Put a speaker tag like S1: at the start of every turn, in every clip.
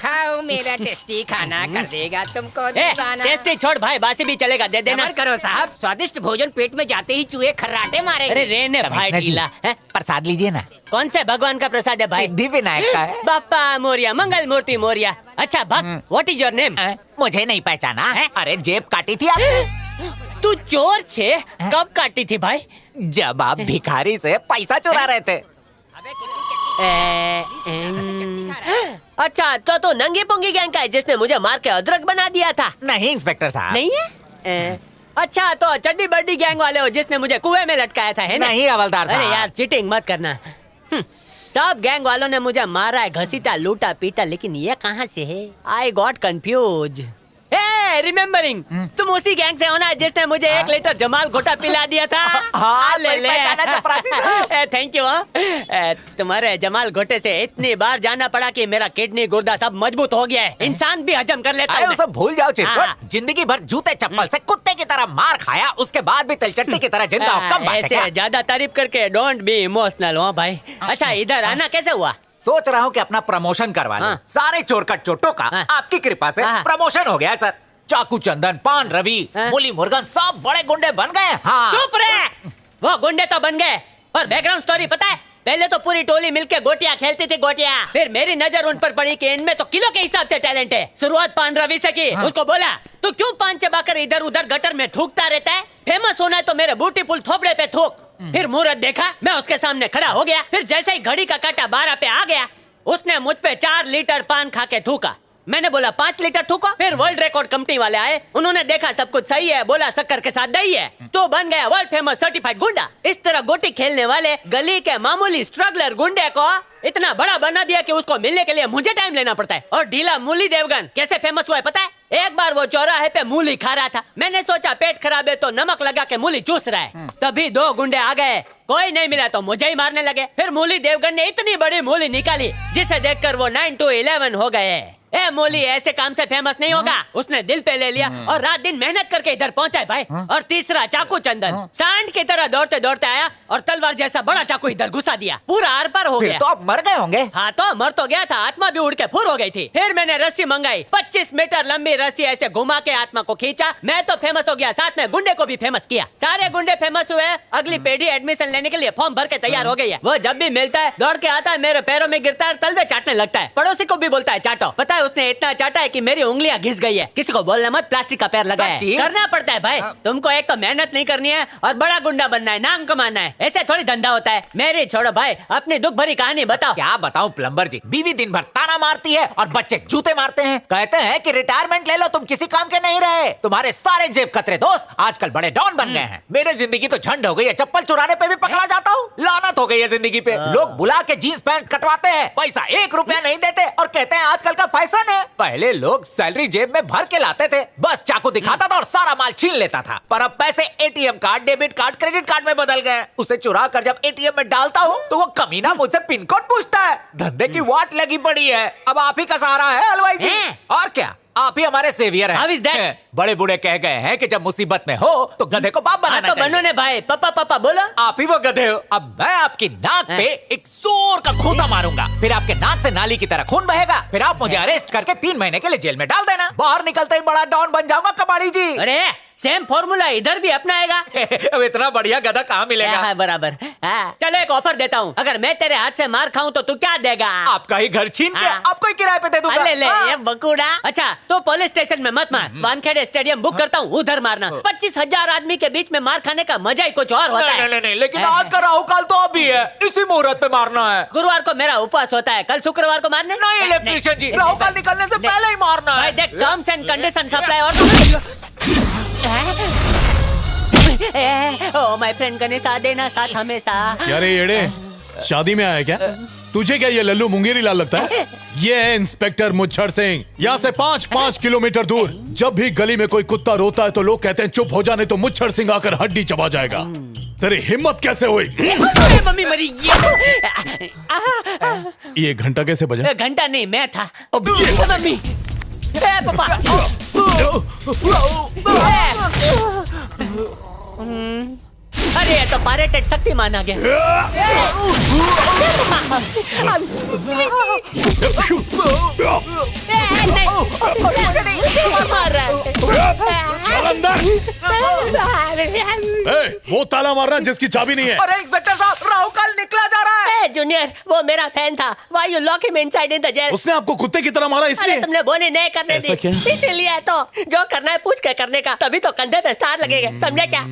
S1: खाओ मेरा टेस्टी खाना कर देगा तुमको दीवाना।
S2: टेस्टी छोड़ भाई, बासी भी चलेगा, दे देना।
S1: सबर करो साहब, स्वादिष्ट भोजन पेट में जाते ही चूहे खर्राटे मारे।
S2: अरे रहने भाई ढीला।
S3: प्रसाद लीजिए ना।
S2: कौन से भगवान का प्रसाद है भाई?
S3: सिद्धि विनायक का है।
S2: बापा मोरिया, मंगल मूर्ति मोरिया। अच्छा भक्त, व्हाट इज योर नेम?
S3: मुझे नहीं पहचाना है? अरे जेब काटी थी आपने।
S2: तू चोर छे? कब काटी थी भाई?
S3: जब आप भिखारी से पैसा चुरा रहे थे।
S2: अच्छा तो नंगी पुंगी गैंग का है जिसने मुझे मार के अदरक बना दिया था?
S3: नहीं इंस्पेक्टर साहब।
S2: नहीं है? अच्छा तो चड्डी बड्डी गैंग वाले हो जिसने मुझे कुएं में लटकाया था, है ना?
S3: नहीं हवलदार साहब।
S2: अरे यार चीटिंग मत करना। सब गैंग वालों ने मुझे मारा है, घसीटा, लूटा, पीटा, लेकिन ये कहाँ से है? I got confuse. रिमेम्बरिंग, तुम उसी गैंग से हो ना जिसने मुझे 1 लीटर जमाल घोटा पिला दिया था?
S3: हाँ,
S2: ले ले। Thank you. तुम्हारे जमाल घोटे से इतनी बार जाना पड़ा कि मेरा किडनी गुर्दा सब मजबूत हो गया है। इंसान भी हजम कर लेता है।
S3: सब भूल जाओ चिरकुट। जिंदगी भर जूते चप्पल से कुत्ते की तरह मार खाया, उसके बाद भी तिलचट्टी की तरह जिंदा हो। कम बात है
S2: ऐसे
S3: क्या?
S2: ज्यादा तारीफ करके डोंट बी इमोशनल हो भाई। अच्छा इधर आना कैसे हुआ?
S3: सोच रहा हूँ कि अपना प्रमोशन करवा लूं। सारे चोरकट चोटों का आपकी कृपा से प्रमोशन हो गया सर। चाकू चंदन, पान रवि, मुली मुर्गन सब बड़े गुंडे बन गए। हाँ।
S2: चुप रहे। वो गुंडे तो बन गए, और बैकग्राउंड स्टोरी पता है? पहले तो पूरी टोली मिलके गोटियां खेलती थी, गोटियां। फिर मेरी नजर उन पर पड़ी कि इनमें तो किलो के हिसाब से टैलेंट है। शुरुआत पान रवि से की। उसको बोला तू क्यों पान चबाकर इधर उधर गटर में थूकता रहता है? फेमस होना है तो मेरे बूटी पुल थोपड़े पे थूक। फिर मुहूर्त देखा, मैं उसके सामने खड़ा हो गया। फिर जैसे ही घड़ी का काटा 12 पे आ गया, उसने मुझ पे 4 लीटर पान खा के थूका। मैंने बोला 5 लीटर थूको। फिर वर्ल्ड रिकॉर्ड कंपनी वाले आए, उन्होंने देखा सब कुछ सही है, बोला शक्कर के साथ दही है, तो बन गया वर्ल्ड फेमस सर्टिफाइड गुंडा। इस तरह गोटी खेलने वाले गली के मामूली स्ट्रगलर गुंडे को इतना बड़ा बना दिया कि उसको मिलने के लिए मुझे टाइम लेना पड़ता है। और ढीला मूली देवगन कैसे फेमस हुआ है पता है? एक बार वो चौराहे पे मूली खा रहा था। मैंने सोचा पेट खराब है तो नमक लगा के मूली चूस रहा है। तभी 2 गुंडे आ गए, कोई नहीं मिला तो मुझे ही मारने लगे। फिर मूली देवगन ने इतनी बड़ी मूली निकाली जिसे देखकर वो 9 to 11 हो गए। ए मूली ऐसे काम से फेमस नहीं होगा। उसने दिल पे ले लिया और रात दिन मेहनत करके इधर पहुंचा है भाई। और तीसरा चाकू चंदन सांड की तरह दौड़ते दौड़ते आया और तलवार जैसा बड़ा चाकू इधर घुसा दिया, पूरा आर पार हो गया।
S3: तो आप मर गए होंगे।
S2: हाँ तो मर तो गया था, आत्मा भी उड़ के फुर हो गई थी। फिर मैंने रस्सी मंगाई, 25 मीटर लंबी रस्सी ऐसे घुमा के आत्मा को खींचा। मैं तो फेमस हो गया, साथ में गुंडे को भी फेमस किया। सारे गुंडे फेमस हुए। अगली पीढ़ी एडमिशन लेने के लिए फॉर्म भर के तैयार हो गई है। वो जब भी मिलता है दौड़ के आता है, मेरे पैरों में गिरता है, तलवे चाटने लगता है। पड़ोसी को भी बोलता है चाटो। पता है उसने इतना चाटा है कि मेरी उंगलियां घिस गई है। किसी को बोलना मत, प्लास्टिक का पैर लगा है। करना पड़ता है भाई। तुमको एक तो मेहनत नहीं करनी है और बड़ा गुंडा बनना है, नाम कमाना है। ऐसे थोड़ी धंधा होता है। मेरी छोड़ो भाई, अपनी दुख भरी कहानी बताओ।
S3: क्या बताऊं प्लम्बर जी, बीवी दिन भर ताना मारती है और बच्चे जूते मारते हैं। कहते हैं कि रिटायरमेंट ले लो, तुम किसी काम के नहीं रहे। तुम्हारे सारे जेब कतरे दोस्त आजकल बड़े डॉन बन गए हैं। मेरी जिंदगी तो झंड हो गई है, चप्पल चुराने पे भी पकड़ा जाता हूँ। लानत हो गई है जिंदगी पे। लोग बुला के जींस पैंट कटवाते हैं, पैसा 1 रुपया नहीं देते और कहते हैं आजकल का फैशन है। पहले लोग सैलरी जेब में भर के लाते थे, बस चाकू दिखाता था और सारा माल छीन लेता था। पर अब पैसे ATM card, debit card, credit card में बदल गए। उसे चुरा कर जब एटीएम में डालता हूँ तो वो कमीना मुझसे पिन कोड पूछता है। धंधे की वाट लगी पड़ी है। अब आप ही का सहारा है हलवाई जी। और क्या, आप ही हमारे सेवियर हैं। बड़े बूढ़े कह गए हैं कि जब मुसीबत में हो तो गधे को बाप बनाना चाहिए।
S2: बनो ने भाई, पापा पापा बोलो।
S3: आप ही वो गधे हो। अब मैं आपकी नाक पे एक जोर का घूंसा मारूंगा, फिर आपके नाक से नाली की तरह खून बहेगा। फिर आप मुझे अरेस्ट करके 3 महीने के लिए जेल में डाल देना। बाहर निकलते ही बड़ा डॉन बन जाऊंगा कबाड़ी जी।
S2: अरे सेम फॉर्मूला इधर भी अपनाएगा।
S3: अब इतना बढ़िया गधा कहाँ मिलेगा?
S2: हाँ, बराबर। चलो एक ऑफर देता हूँ, अगर मैं तेरे हाथ से मार खाऊं तो तू क्या देगा?
S3: आपका ही घर छीन के आपको ही किराए पे दे दूंगा।
S2: ले ले ये बकूड़ा। अच्छा तो पुलिस स्टेशन में मत मार, वानखेड़े स्टेडियम बुक करता हूँ, उधर मारना। 25,000 आदमी के बीच में मार खाने का मजा ही कुछ और होता है।
S3: नहीं, लेकिन आज का राहु काल तो अभी है, इसी मुहूर्त पे मारना है।
S2: गुरुवार को मेरा उपवास होता है, कल शुक्रवार को मारने।
S3: नहीं इलेक्ट्रिशियन जी, राहु काल निकलने से पहले ही मारना है।
S2: देख टर्म्स एंड कंडीशन सप्लाई और ओ माय फ्रेंड गणेश आ देना साथ हमेशा।
S4: यार येड़े, शादी में आया क्या? तुझे क्या ये लल्लू मुंगेरी लाल लगता है? ये है इंस्पेक्टर मुच्छर सिंह। यहाँ से 5-5 किलोमीटर दूर जब भी गली में कोई कुत्ता रोता है तो लोग कहते हैं चुप हो जाने, तो मुच्छर सिंह आकर हड्डी चबा जाएगा। तेरी हिम्मत कैसे हुई?
S2: मम्मी मरी।
S4: ये घंटा कैसे बजा?
S2: घंटा नहीं, मैं था।
S4: अब ये
S2: मम्मी पापा। अरे ये तो पायरेटेड शक्तिमान आ गया।
S4: वो ताला मारना जिसकी चाबी नहीं है।
S3: अरे इंस्पेक्टर साहब, राहु काल निकला जा रहा है।
S2: जूनियर, वो मेरा फैन था। Why you lock him inside in the jail?
S4: उसने आपको कुत्ते की तरह मारा
S2: अरे
S4: इसलिए?
S2: तुमने बोली नहीं करने
S4: ऐसा
S2: दी,
S4: क्या?
S2: इसीलिए तो जो करना है पूछ के करने का, तभी तो कंधे पे स्टार लगेगा, समझे क्या?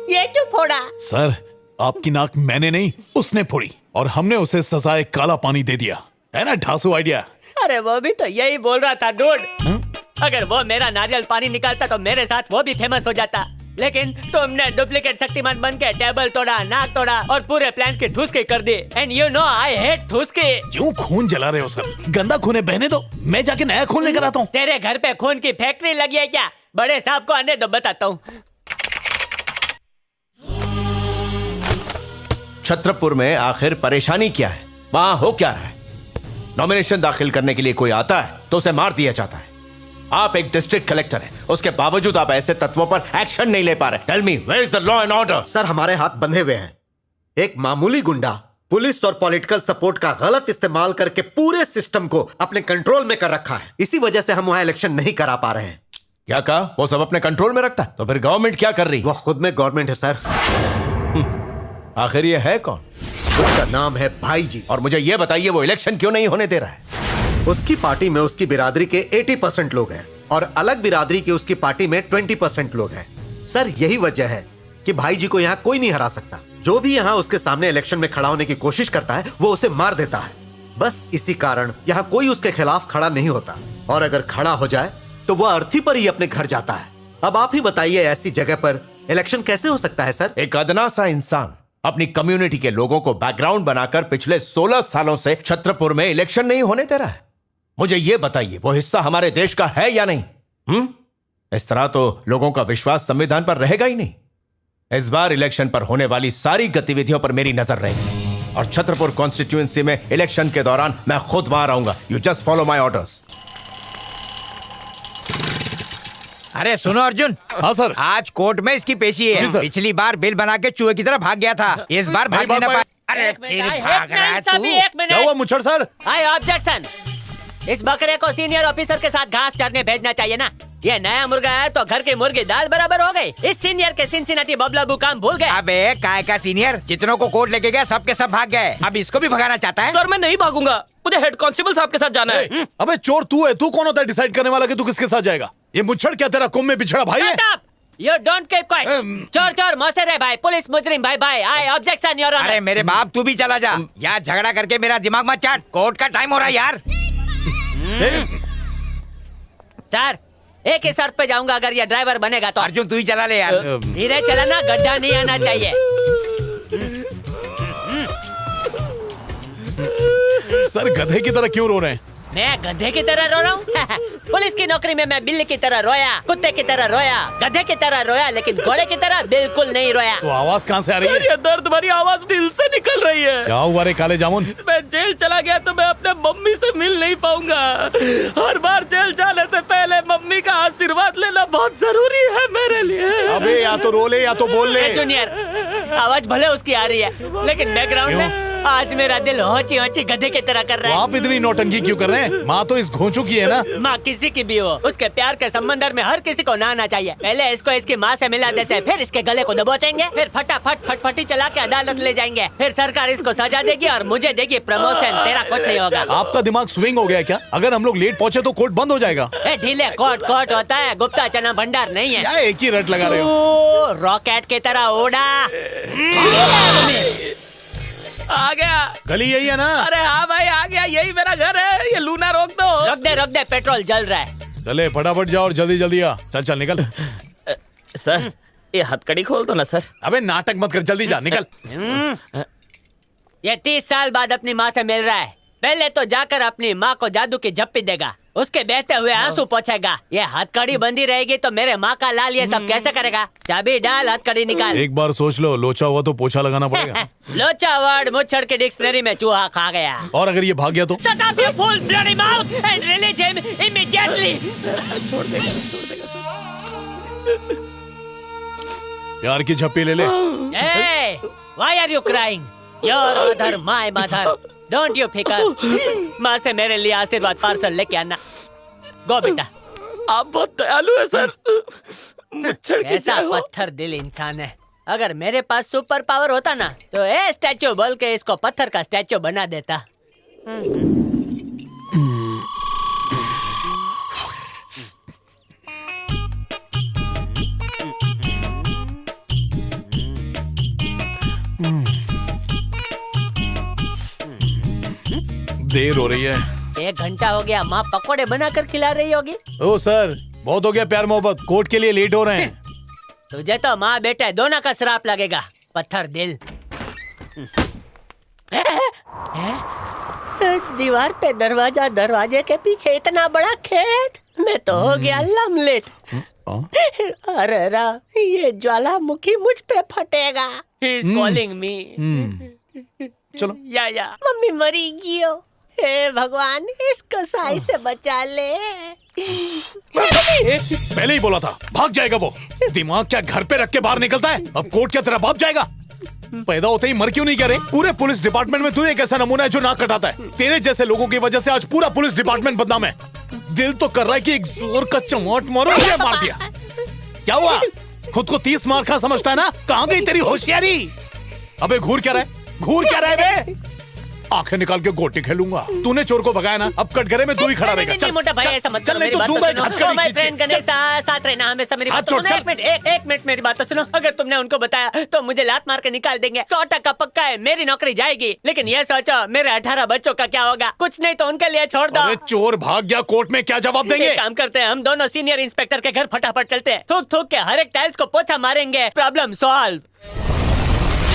S2: ये क्यों फोड़ा?
S4: सर, आपकी नाक मैंने नहीं उसने फोड़ी और हमने उसे सजाए काला पानी दे दिया, है ना ढासू आइडिया।
S2: अरे वो भी तो यही बोल रहा था डूड। अगर वो मेरा नारियल पानी निकालता तो मेरे साथ वो भी फेमस हो जाता, लेकिन तुमने डुप्लीकेट शक्तिमान बन के टेबल तोड़ा, नाक तोड़ा और पूरे प्लान की ठूसके कर दी। And you know I hate ठूसके।
S4: क्यों खून जला रहे हो सर? गंदा खून है, बहने दो, मैं जाके नया खून लेकर आता हूँ।
S2: तेरे घर पे खून की फैक्ट्री लगी है क्या? बड़े साहब को आने दो, बताता हूँ।
S5: छत्रपुर में आखिर परेशानी क्या है? वहां हो क्या रहा है? नॉमिनेशन दाखिल करने के लिए कोई आता है तो उसे मार दिया जाता है। आप एक डिस्ट्रिक्ट कलेक्टर हैं, उसके बावजूद आप ऐसे तत्वों पर एक्शन नहीं ले पा रहे। Tell me, where is the law and order?
S6: Sir, हमारे हाथ बंधे हुए हैं। एक मामूली गुंडा पुलिस और पॉलिटिकल सपोर्ट का गलत इस्तेमाल करके पूरे सिस्टम को अपने कंट्रोल में कर रखा है। इसी वजह से हम वहां इलेक्शन नहीं करा पा रहे हैं।
S5: क्या कहा? वो सब अपने कंट्रोल में रखता है, तो फिर गवर्नमेंट क्या कर रही?
S6: वो खुद में गवर्नमेंट है सर।
S5: आखिर ये है कौन?
S6: उसका नाम है भाई जी।
S5: और मुझे ये बताइए, वो इलेक्शन क्यों नहीं होने दे रहा है?
S6: उसकी पार्टी में उसकी बिरादरी के 80% लोग हैं और अलग बिरादरी की उसकी पार्टी में 20% लोग हैं। सर, यही वजह है कि भाई जी को यहाँ कोई नहीं हरा सकता। जो भी यहाँ उसके सामने इलेक्शन में खड़ा होने की कोशिश करता है वो उसे मार देता है। बस इसी कारण यहाँ कोई उसके खिलाफ खड़ा नहीं होता, और अगर खड़ा हो जाए तो वह अर्थी पर ही अपने घर जाता है। अब आप ही बताइए, ऐसी जगह पर इलेक्शन कैसे हो सकता है सर?
S5: एक अदना सा इंसान अपनी कम्युनिटी के लोगों को बैकग्राउंड बनाकर पिछले 16 सालों से छत्रपुर में इलेक्शन नहीं होने दे रहा है। मुझे यह बताइए, वो हिस्सा हमारे देश का है या नहीं? इस तरह तो लोगों का विश्वास संविधान पर रहेगा ही नहीं। इस बार इलेक्शन पर होने वाली सारी गतिविधियों पर मेरी नजर रहेगी, और छत्रपुर कॉन्स्टिट्यूएंसी में इलेक्शन के दौरान मैं खुद वहां रहूंगा। You just follow my orders.
S7: अरे सुनो अर्जुन।
S4: हाँ सर।
S7: आज कोर्ट में इसकी पेशी है।
S4: जी सर।
S7: पिछली बार बिल बना के चूहे की तरह भाग गया था, इस बार भाग नहीं पाया। अरे फिर भाग रहा है तू।
S4: क्या हुआ मुच्छर सर?
S2: आई ऑब्जेक्शन। इस बकरे को सीनियर ऑफिसर के साथ घास चरने भेजना चाहिए ना। ये नया मुर्गा है तो घर की मुर्गी दाल बराबर हो गई। इस सीनियर के सिनसिनाटी बबलाबू काम भूल गए।
S7: अबे काय का सीनियर, जितनों को कोर्ट लेके गया सबके सब भाग गए, अब इसको भी भगाना चाहता है?
S1: सर मैं नहीं भागूंगा, मुझे हेड कांस्टेबल साहब के साथ जाना है।
S4: अबे चोर तू है, तू कौन होता है डिसाइड करने वाला कि तू किसके साथ जाएगा? ये मुच्छर क्या तेरा कुंभ में बिछड़ा भाई है?
S2: You don't keep quiet. चोर चोर मौसेरे भाई, पुलिस मुजरिम भाई भाई। आई ऑब्जेक्शन योर ऑनर।
S7: अरे मेरे बाप, तू भी चला जा। यार झगड़ा करके मेरा दिमाग मत चाट, कोर्ट का टाइम हो रहा है यार।
S2: सर, एक ही शर्त पे जाऊंगा, अगर ये ड्राइवर बनेगा तो।
S7: अर्जुन तू ही चला ले यार।
S2: धीरे चलाना, गड्ढा नहीं आना चाहिए।
S4: सर गधे की तरह क्यों रो रहे हैं?
S2: मैं गधे की तरह रो रहा हूँ? पुलिस की नौकरी में मैं बिल्ली की तरह रोया, कुत्ते की तरह रोया, गधे की तरह रोया, लेकिन घोड़े की तरह बिल्कुल नहीं रोया।
S4: तो आवाज कहाँ से आ रही है?
S1: ये दर्द भरी आवाज दिल से निकल रही है।
S4: क्या हुआ रे काले जामुन?
S1: मैं जेल चला गया तो मैं अपने मम्मी से मिल नहीं पाऊंगा। हर बार जेल जाने से पहले मम्मी का आशीर्वाद लेना बहुत जरूरी है मेरे लिए।
S4: अबे या तो रो ले या तो बोल ले।
S2: जूनियर, आवाज भले उसकी आ रही है, लेकिन बैकग्राउंड में आज मेरा दिल होची होची गधे की तरह कर रहा है।
S4: आप इतनी नौटंकी क्यों कर रहे हैं? माँ तो इस घोंचू की है ना।
S2: माँ किसी की भी हो, उसके प्यार के समंदर में हर किसी को नहाना चाहिए। पहले इसको इसकी माँ से मिला देते हैं, फिर इसके गले को दबोचेंगे, फिर फटाफट फटफटी चला के अदालत ले जाएंगे, फिर सरकार इसको सजा देगी और मुझे देगी प्रमोशन। तेरा कुछ नहीं होगा।
S4: आपका दिमाग स्विंग हो गया क्या? अगर हम लोग लेट पहुंचे तो कोर्ट बंद हो जाएगा।
S2: ए ढीले, कोर्ट कोर्ट होता है, गुप्ता चना भंडार नहीं है।
S4: क्या एक ही रट लगा रहे हो?
S2: रॉकेट की तरह उड़ा।
S1: आ गया।
S4: गली यही है ना?
S1: अरे हाँ भाई आ गया, यही मेरा घर है। ये लूना रोक दो।
S2: रोक दे, पेट्रोल जल रहा है।
S4: चले फटाफट जाओ और जल्दी जल्दी आ। चल चल निकल।
S1: सर ये हथकड़ी खोल दो ना सर।
S4: अबे नाटक मत कर, जल्दी जा निकल।
S2: ये 30 साल बाद अपनी माँ से मिल रहा है। पहले तो जाकर अपनी माँ को जादू की झप्पी देगा, उसके बहते हुए आंसू पोंछेगा। ये हथकड़ी बंदी रहेगी तो मेरे माँ का लाल ये सब कैसे करेगा? चाबी डाल, हथकड़ी निकाल।
S4: एक बार सोच लो, लोचा हुआ तो पोछा लगाना पड़ेगा।
S2: लोचा वर्ड मुच्छड़ के डिक्शनरी में चूहा खा गया।
S4: और अगर ये भाग गया तो?
S2: Shut up, you fool, bloody mouth, and release him immediately.
S4: प्यार की झप्पी ले ले।
S2: Hey, why are you crying? Your mother, my mother. Don't you फिकर। माँ से मेरे लिए आशीर्वाद पार्सल लेके आना। गो बेटा।
S1: आप बहुत दयालु है सर। मुच्छर के
S2: ऐसा
S1: जय हो।
S2: पत्थर दिल इंसान है। अगर मेरे पास सुपर पावर होता ना तो ए स्टैचू बोल के इसको पत्थर का स्टैचू बना देता।
S4: देर हो रही है।
S2: 1 घंटा हो गया, माँ पकोड़े बनाकर खिला रही होगी।
S4: ओ सर, बहुत हो गया प्यार मोहब्बत, कोर्ट के लिए लेट हो रहे हैं।
S2: तुझे तो माँ बेटे दोनों का श्राप लगेगा, पत्थर दिल। दीवार पे दरवाजा, दरवाजे के पीछे इतना बड़ा खेत। मैं तो हो गया लमलेट। अरे रा, ये ज्वालामुखी मुझ पे फटेगा। He is calling me।
S4: चलो।
S2: या मम्मी मरी गियो। हे भगवान, इस कसाई से बचा ले।
S4: पहले ही बोला था, भाग जाएगा वो। दिमाग क्या घर पे रख के बाहर निकलता है? अब कोर्ट क्या तेरा बाप जाएगा? पैदा होते ही मर क्यों नहीं करे? पूरे पुलिस डिपार्टमेंट में तू एक ऐसा नमूना है जो नाक कटाता है। तेरे जैसे लोगों की वजह से आज पूरा पुलिस डिपार्टमेंट बदनाम है। दिल तो कर रहा है कि एक जोर का चमाट मारो, ये मार दिया। क्या हुआ? खुद को 30 मार खा समझता है ना? कहाँ गई तेरी होशियारी? अबे घूर क्या रहा है? घूर क्या रहा है बे? आंखें निकाल के गोटी खेलूंगा। तूने चोर को भगाया ना, अब कटघरे में तू ही खड़ा रहेगा।
S2: चल मोटा भाई, ऐसा मत
S4: चल,
S2: करो,
S4: नहीं
S2: मेरी
S4: तो
S2: बात
S4: दूंगा
S2: तो
S4: एक
S2: सुनो।
S4: हथकड़ी
S2: ओ माय
S4: खींच के।
S2: फ्रेंड गणेश, साथ रहना, हमेशा मेरी बात तो
S4: छोड़,
S2: सुनो।
S4: चल।
S2: एक मिनट मेरी बात तो सुनो। अगर तुमने उनको बताया तो मुझे लात मार के निकाल देंगे। 100% पक्का है, मेरी नौकरी जाएगी। लेकिन ये सोचो, मेरे 18 बच्चों का क्या होगा? कुछ नहीं तो उनके लिए छोड़ दो।
S4: अरे चोर भाग गया, कोर्ट में क्या जवाब देंगे?
S2: एक काम करते हैं, हम दोनों सीनियर इंस्पेक्टर के घर फटाफट चलते हैं। थूक थूक के हर एक टाइल्स को पोछा मारेंगे। Problem solve.